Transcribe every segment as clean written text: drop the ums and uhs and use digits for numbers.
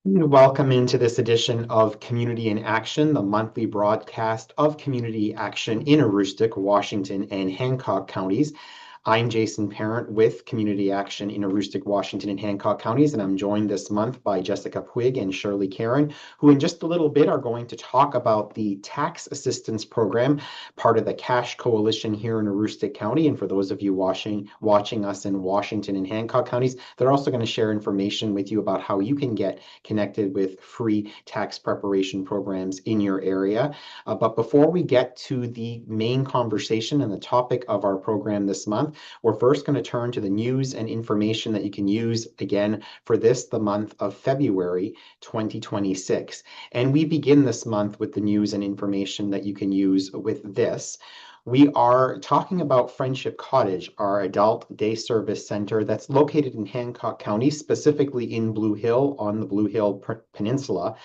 Welcome into this edition of Community in Action, the monthly broadcast of community action in Aroostook, Washington, and Hancock counties. I'm Jason Parent with Community Action in Aroostook, Washington, and Hancock counties, and I'm joined this month by Jessica Puig and Shirley Karen, who in just a little bit are going to talk about the tax assistance program, part of the Cash Coalition here in Aroostook County. And for those of you watching us in Washington and Hancock counties, they're also going to share information with you about how you can get connected with free tax preparation programs in your area. But before we get to the main conversation and the topic of our program this month, we're first going to turn to the news and information that you can use again for the month of February 2026. And we begin this month with the news and information that you can use with this. We are talking about Friendship Cottage, our adult day service center that's located in Hancock County, specifically in Blue Hill on the Blue Hill Peninsula.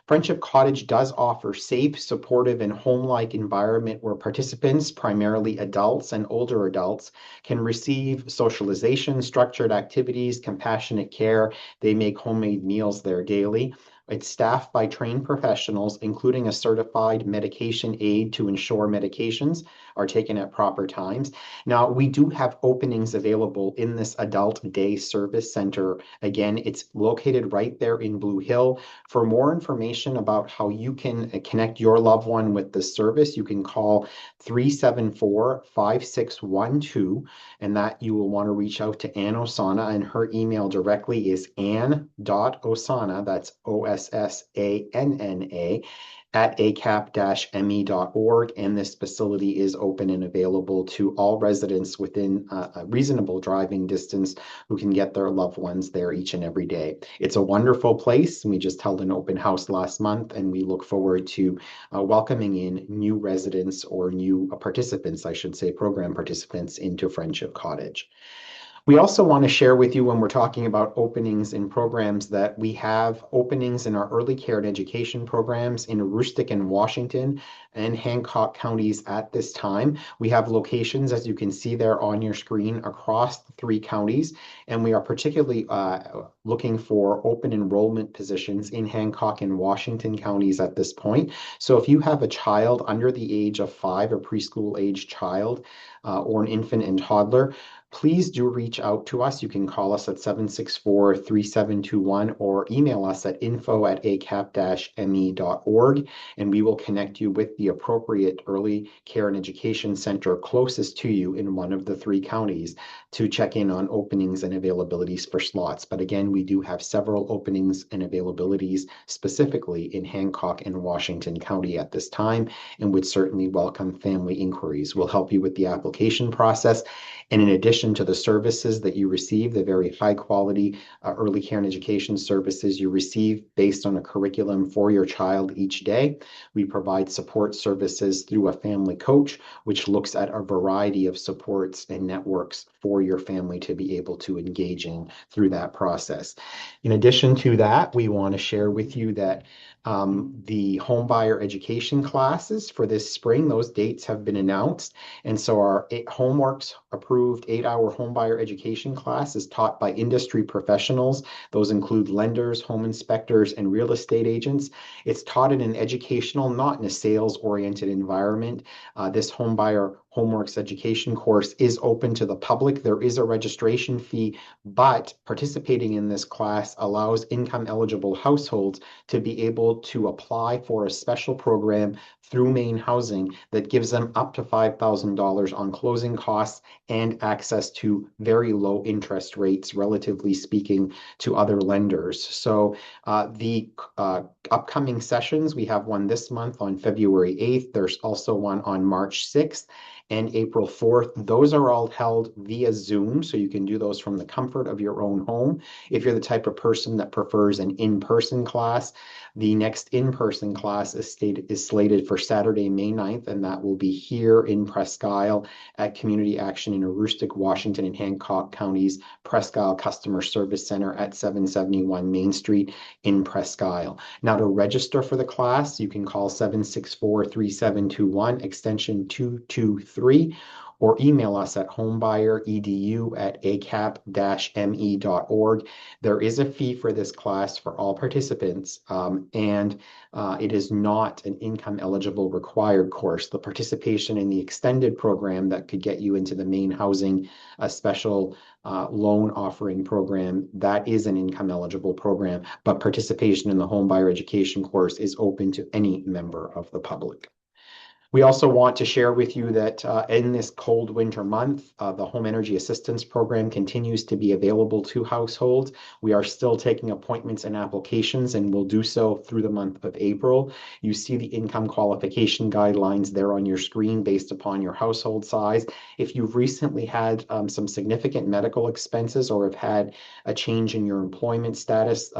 Friendship Cottage does offer safe, supportive, and home-like environment where participants, primarily adults and older adults, can receive socialization, structured activities, compassionate care. They make homemade meals there daily. It's staffed by trained professionals, including a certified medication aide to ensure medications are taken at proper times. Now, we do have openings available in this adult day service center. Again, it's located right there in Blue Hill. For more information about how you can connect your loved one with the service, you can call 374-5612, and that you will want to reach out to Ann Osana, and her email directly is ann.osana, that's OSSANNA, at acap-me.org, and this facility is open and available to all residents within a reasonable driving distance who can get their loved ones there each and every day. It's a wonderful place. We just held an open house last month, and we look forward to welcoming in new residents or new participants, I should say, program participants into Friendship Cottage. We also want to share with you when we're talking about openings in programs that we have openings in our early care and education programs in Aroostook and Washington and Hancock counties at this time. We have locations, as you can see there on your screen, across the three counties, and we are particularly looking for open enrollment positions in Hancock and Washington counties at this point. So if you have a child under the age of 5, a preschool age child, or an infant and toddler, please do reach out to us. You can call us at 764-3721 or email us at info@acap-me.org, and we will connect you with the appropriate early care and education center closest to you in one of the three counties to check in on openings and availabilities for slots. But again, we do have several openings and availabilities specifically in Hancock and Washington County at this time, and would certainly welcome family inquiries. We'll help you with the application process. And in addition to the services that you receive, the very high quality early care and education services you receive based on a curriculum for your child each day, we provide support services through a family coach, which looks at a variety of supports and networks for your family to be able to engage in through that process. In addition to that, we want to share with you that the homebuyer education classes for this spring, those dates have been announced. And so our Homeworks approved 8-hour homebuyer education class is taught by industry professionals. Those include lenders, home inspectors, and real estate agents. It's taught in an educational, not in a sales-oriented environment. This homebuyer Homeworks education course is open to the public. There is a registration fee, but participating in this class allows income eligible households to be able to apply for a special program through Maine Housing that gives them up to $5,000 on closing costs and access to very low interest rates, relatively speaking, to other lenders. So the upcoming sessions, we have one this month on February 8th. There's also one on March 6th and April 4th. Those are all held via Zoom, so you can do those from the comfort of your own home. If you're the type of person that prefers an in-person class, the next in-person class is slated for Saturday, May 9th, and that will be here in Presque Isle at Community Action in Aroostook, Washington, and Hancock Counties Presque Isle Customer Service Center at 771 Main Street in Presque Isle. Now, to register for the class, you can call 764-3721, extension 223, or email us at homebuyeredu@acap-me.org. There is a fee for this class for all participants, and it is not an income eligible required course. The participation in the extended program that could get you into the Maine Housing special loan offering program, that is an income eligible program, but participation in the home buyer education course is open to any member of the public. We also want to share with you that in this cold winter month, the Home Energy Assistance Program continues to be available to households. We are still taking appointments and applications, and will do so through the month of April. You see the income qualification guidelines there on your screen based upon your household size. If you've recently had some significant medical expenses or have had a change in your employment status,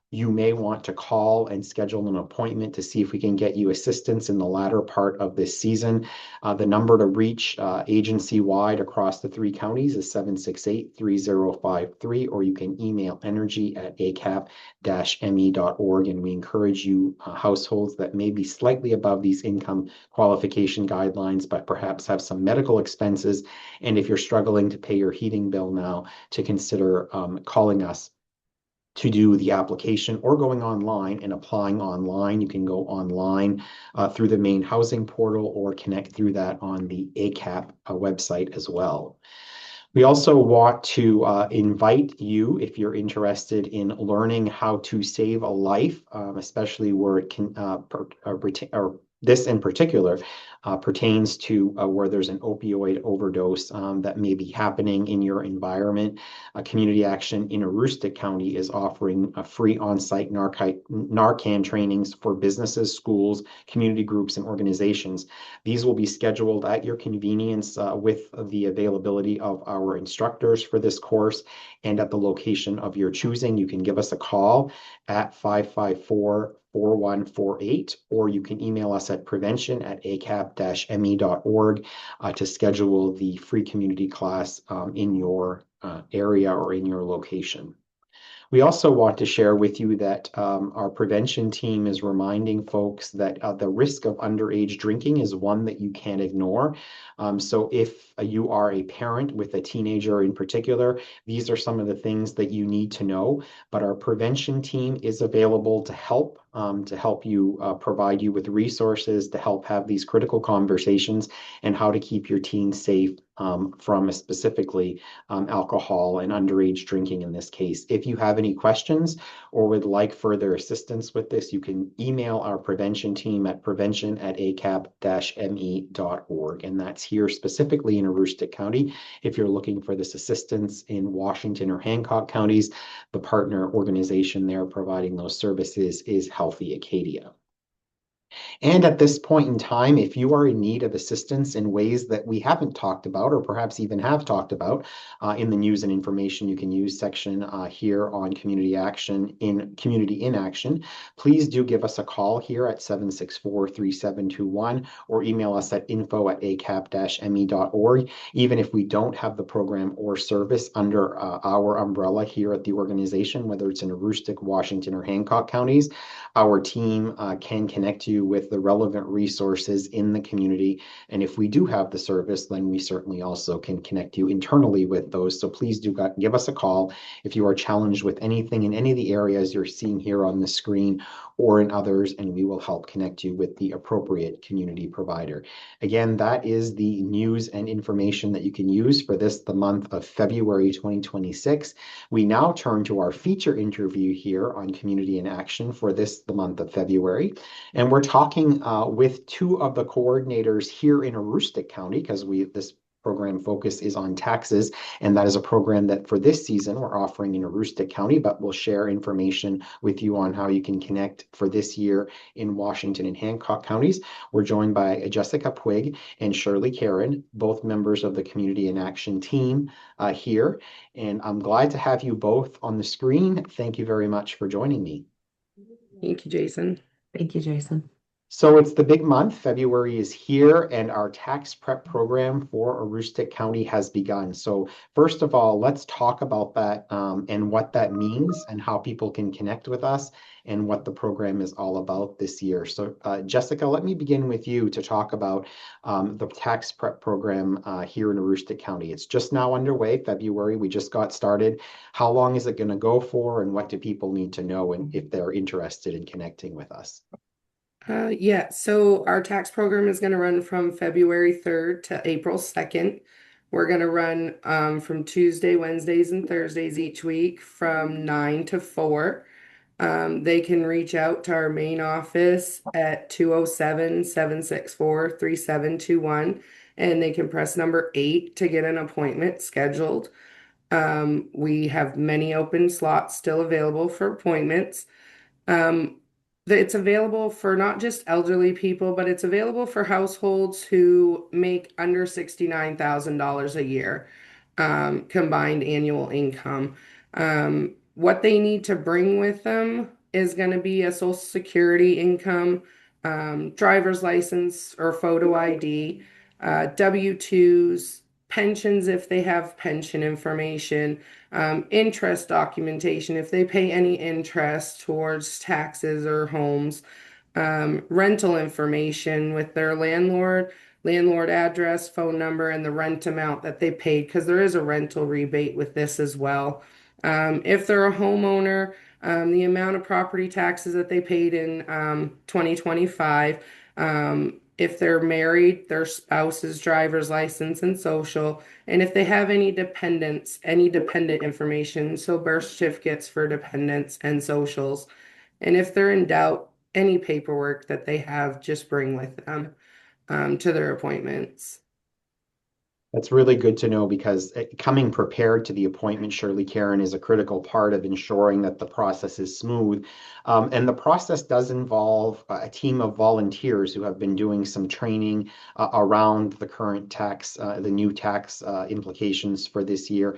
you may want to call and schedule an appointment to see if we can get you assistance in the latter part of this season. The number to reach agency-wide across the 3 counties is 768-3053, or you can email energy@acap-me.org. And we encourage you, households that may be slightly above these income qualification guidelines, but perhaps have some medical expenses, and if you're struggling to pay your heating bill now, to consider calling us to do the application, or going online and applying online. You can go online through the Maine Housing portal, or connect through that on the ACAP website as well. We also want to invite you, if you're interested in learning how to save a life, especially where it can, this in particular pertains to where there's an opioid overdose that may be happening in your environment. Community Action in Aroostook County is offering a free on-site Narcan trainings for businesses, schools, community groups, and organizations. These will be scheduled at your convenience with the availability of our instructors for this course, and at the location of your choosing. You can give us a call at 554-4148, or you can email us at prevention@acap-me.org to schedule the free community class in your area or in your location. We also want to share with you that our prevention team is reminding folks that the risk of underage drinking is one that you can't ignore. So if you are a parent with a teenager in particular, these are some of the things that you need to know. But our prevention team is available to help you, provide you with resources to help have these critical conversations, and how to keep your teens safe from specifically alcohol and underage drinking in this case. If you have any questions or would like further assistance with this, you can email our prevention team at prevention@acap-me.org. And that's here specifically in Aroostook County. If you're looking for this assistance in Washington or Hancock counties, the partner organization there providing those services is Healthy Acadia. And at this point in time, if you are in need of assistance in ways that we haven't talked about, or perhaps even have talked about in the news and information you can use section here on Community in Action, please do give us a call here at 764-3721, or email us at info@acap-me.org. Even if we don't have the program or service under our umbrella here at the organization, whether it's in Aroostook, Washington, or Hancock counties, our team can connect you with the relevant resources in the community. And if we do have the service, then we certainly also can connect you internally with those. So please do give us a call if you are challenged with anything in any of the areas you're seeing here on the screen, or in others, and we will help connect you with the appropriate community provider. Again, that is the news and information that you can use for the month of February 2026. We now turn to our feature interview here on Community in Action for the month of February. And we're talking with 2 of the coordinators here in Aroostook County, because this program focus is on taxes, and that is a program that for this season we're offering in Aroostook County, but we'll share information with you on how you can connect for this year in Washington and Hancock counties. We're joined by Jessica Puig and Shirley Karen, both members of the Community in Action team here, and I'm glad to have you both on the screen. Thank you very much for joining me. Thank you, Jason. Thank you, Jason. So it's the big month. February is here, and our tax prep program for Aroostook County has begun. So first of all, let's talk about that and what that means and how people can connect with us and what the program is all about this year. So Jessica, let me begin with you to talk about the tax prep program here in Aroostook County. It's just now underway, February. We just got started. How long is it going to go for, and what do people need to know and if they're interested in connecting with us? Yeah, so our tax program is going to run from February 3rd to April 2nd. We're going to run from Tuesday, Wednesdays, and Thursdays each week from 9 to 4. They can reach out to our main office at 207-764-3721, and they can press number 8 to get an appointment scheduled. We have many open slots still available for appointments. Um, it's available for not just elderly people, but it's available for households who make under $69,000 a year, combined annual income. What they need to bring with them is going to be a Social Security income, driver's license or photo ID, W-2s, pensions if they have pension information, interest documentation if they pay any interest towards taxes or homes, rental information with their landlord address, phone number, and the rent amount that they paid, because there is a rental rebate with this as well. If they're a homeowner, the amount of property taxes that they paid in 2025. If they're married, their spouse's driver's license and social. And if they have any dependents, any dependent information, so birth certificates for dependents and socials. And if they're in doubt, any paperwork that they have, just bring with them to their appointments. That's really good to know because coming prepared to the appointment, Shirley Karen, is a critical part of ensuring that the process is smooth. And the process does involve a team of volunteers who have been doing some training around the current tax, the new tax implications for this year.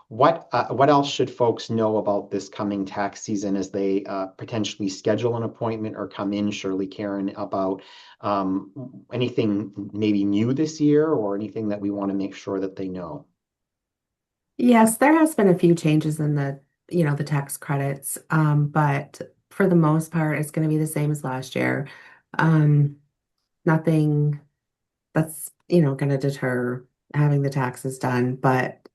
What else should folks know about this coming tax season as they potentially schedule an appointment or come in, Shirley Karen, about anything maybe new this year or anything that we want to make sure that they know? Yes, there has been a few changes in the tax credits, but for the most part, it's going to be the same as last year. Um, Nothing that's going to deter having the taxes done, but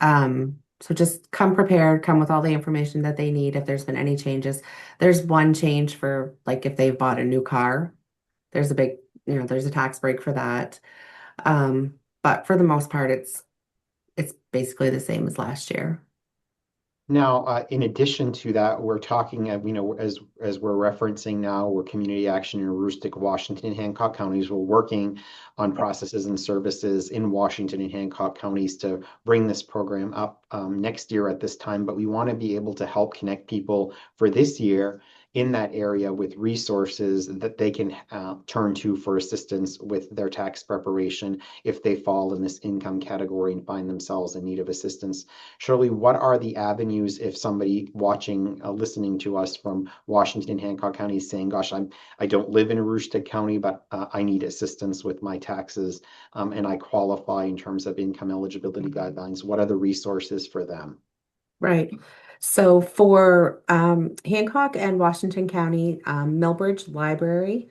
so just come prepared, come with all the information that they need if there's been any changes. There's one change for like if they've bought a new car, there's a big there's a tax break for that. But for the most part, it's basically the same as last year. Now, in addition to that, we're talking, as we're referencing now, we're Community Action in Aroostook, Washington, and Hancock counties. We're working on processes and services in Washington and Hancock counties to bring this program up next year at this time. But we want to be able to help connect people for this year in that area with resources that they can turn to for assistance with their tax preparation if they fall in this income category and find themselves in need of assistance. Shirley, what are the avenues if somebody watching, listening to us from Washington and Hancock County is saying, "Gosh, I don't live in Aroostook County, but I need assistance with my taxes, and I qualify in terms of income eligibility guidelines." What are the resources for them? Right. So for Hancock and Washington County, Millbridge Library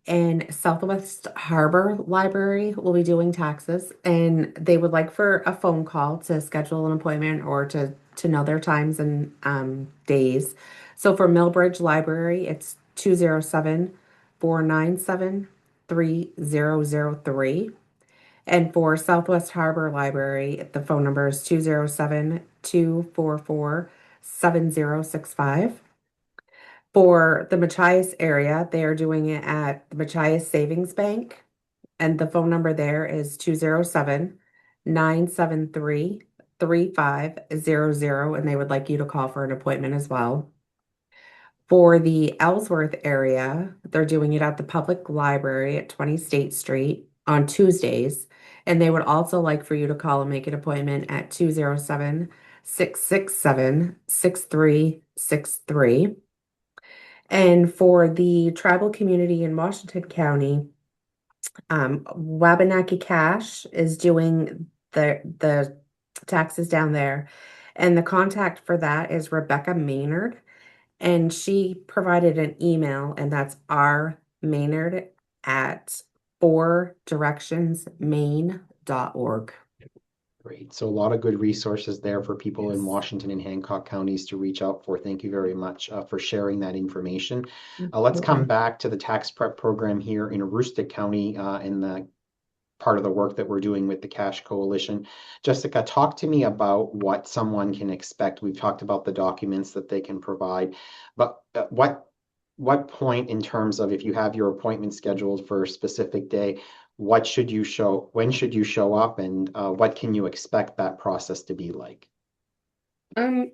and Southwest Harbor Library will be doing taxes, and they would like for a phone call to schedule an appointment or to know their times and days. So for Millbridge Library, it's 207-497-3003. And for Southwest Harbor Library, the phone number is 207-244-7065. For the Machias area, they are doing it at the Machias Savings Bank, and the phone number there is 207-973-3500, and they would like you to call for an appointment as well. For the Ellsworth area, they're doing it at the public library at 20 State Street on Tuesdays. And they would also like for you to call and make an appointment at 207-667-6363. And for the tribal community in Washington County, Wabanaki Cash is doing the taxes down there. And the contact for that is Rebecca Maynard. And she provided an email, and that's R Maynard at fourdirectionsmaine.org. Great. So a lot of good resources there for people in Yes. Washington and Hancock counties to reach out for. Thank you very much for sharing that information. Let's come back to the tax prep program here in Aroostook County in the part of the work that we're doing with the Cash Coalition. Jessica, talk to me about what someone can expect. We've talked about the documents that they can provide, but what point in terms of if you have your appointment scheduled for a specific day, what should you show, when should you show up, and what can you expect that process to be like?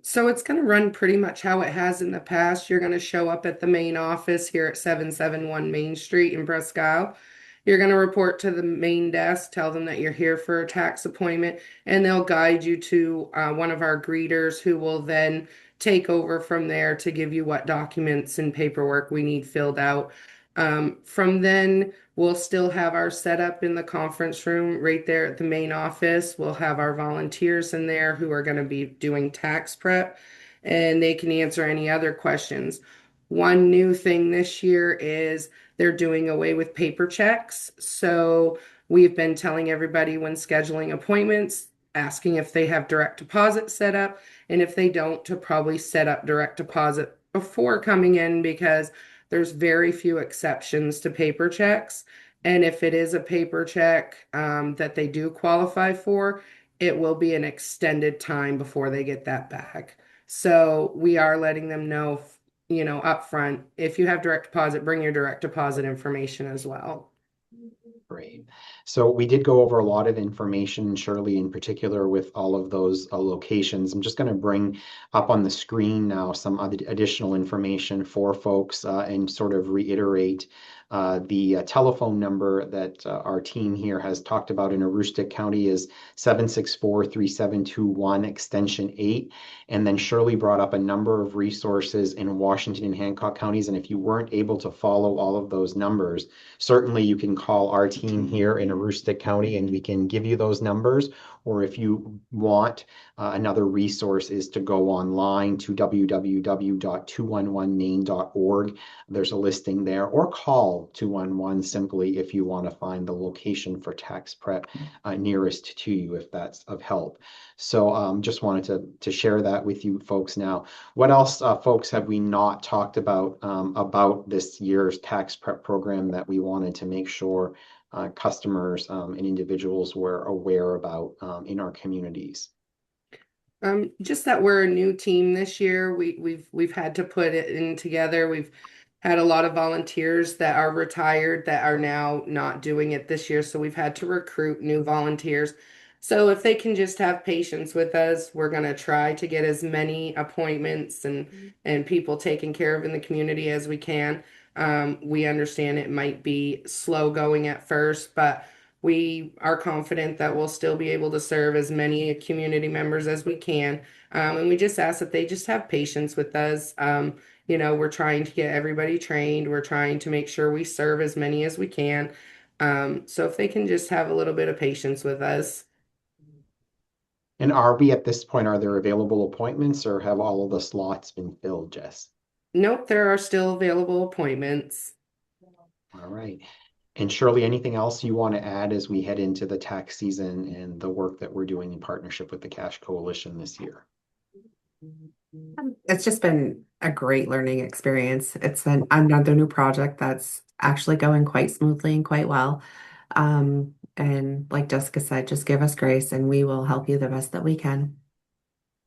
So it's going to run pretty much how it has in the past. You're going to show up at the main office here at 771 Main Street in Presque Isle. You're going to report to the main desk, tell them that you're here for a tax appointment, and they'll guide you to one of our greeters who will then take over from there to give you what documents and paperwork we need filled out. From then, we'll still have our setup in the conference room right there at the main office. We'll have our volunteers in there who are going to be doing tax prep, and they can answer any other questions. One new thing this year is they're doing away with paper checks. So we've been telling everybody when scheduling appointments, asking if they have direct deposit set up, and if they don't, to probably set up direct deposit before coming in, because there's very few exceptions to paper checks. And if it is a paper check that they do qualify for, it will be an extended time before they get that back. So we are letting them know, up front, if you have direct deposit, bring your direct deposit information as well. Great. So we did go over a lot of information, Shirley, in particular with all of those locations. I'm just going to bring up on the screen now some additional information for folks and sort of reiterate the telephone number that our team here has talked about in Aroostook County is 764-3721 extension 8. And then Shirley brought up a number of resources in Washington and Hancock counties. And if you weren't able to follow all of those numbers, certainly you can call our team here in Aroostook County and we can give you those numbers. Or if you want, another resource is to go online to www.211maine.org. There's a listing there, or call 211 simply if you want to find the location for tax prep nearest to you, if that's of help. So just wanted to share that with you folks now. What else, folks, have we not talked about this year's tax prep program that we wanted to make sure customers and individuals were aware about in our communities? Just that we're a new team this year. We've had to put it in together. We've had a lot of volunteers that are retired that are now not doing it this year. So we've had to recruit new volunteers. So if they can just have patience with us, we're going to try to get as many appointments and people taken care of in the community as we can. We understand it might be slow going at first, but we are confident that we'll still be able to serve as many community members as we can. And we just ask that they just have patience with us. We're trying to get everybody trained. We're trying to make sure we serve as many as we can. So if they can just have a little bit of patience with us. And are we at this point, are there available appointments or have all of the slots been filled, Jess? Nope, there are still available appointments. All right. And Shirley, anything else you want to add as we head into the tax season and the work that we're doing in partnership with the Cash Coalition this year? It's just been a great learning experience. It's another new project that's actually going quite smoothly and quite well. And like Jessica said, just give us grace and we will help you the best that we can.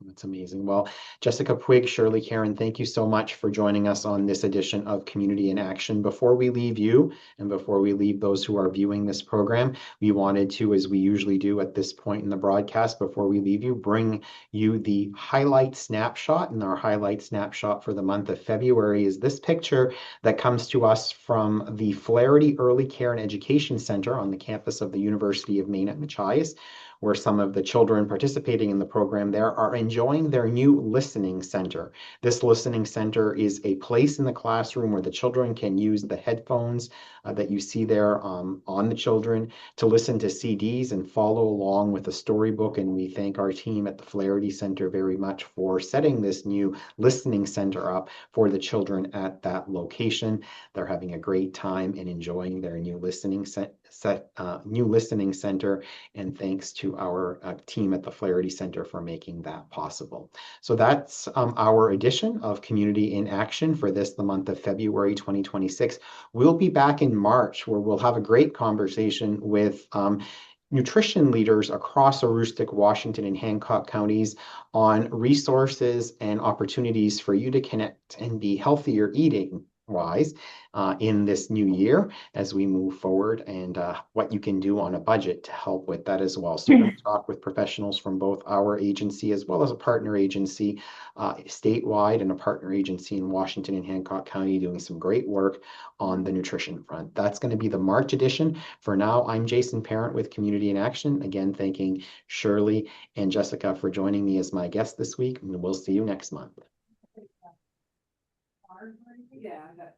That's amazing. Well, Jessica Puig, Shirley Karen, thank you so much for joining us on this edition of Community in Action. Before we leave you and before we leave those who are viewing this program, we wanted to, as we usually do at this point in the broadcast, before we leave you, bring you the highlight snapshot. And our highlight snapshot for the month of February is this picture that comes to us from the Flaherty Early Care and Education Center on the campus of the University of Maine at Machias. where some of the children participating in the program there are enjoying their new listening center. This listening center is a place in the classroom where the children can use the headphones that you see there on the children to listen to CDs and follow along with a storybook. And we thank our team at the Flaherty Center very much for setting this new listening center up for the children at that location. They're having a great time and enjoying their new listening center. And thanks to our team at the Flaherty Center for making that possible. So that's our edition of Community in Action for the month of February 2026. We'll be back in March where we'll have a great conversation with nutrition leaders across Aroostook, Washington, and Hancock counties on resources and opportunities for you to connect and be healthier eating wise in this new year as we move forward, and what you can do on a budget to help with that as well. So we're going to talk with professionals from both our agency as well as a partner agency statewide and a partner agency in Washington and Hancock County doing some great work on the nutrition front. That's going to be the March edition. For now, I'm Jason Parent with Community in Action. Again, thanking Shirley and Jessica for joining me as my guest this week, and we'll see you next month. Yeah, I got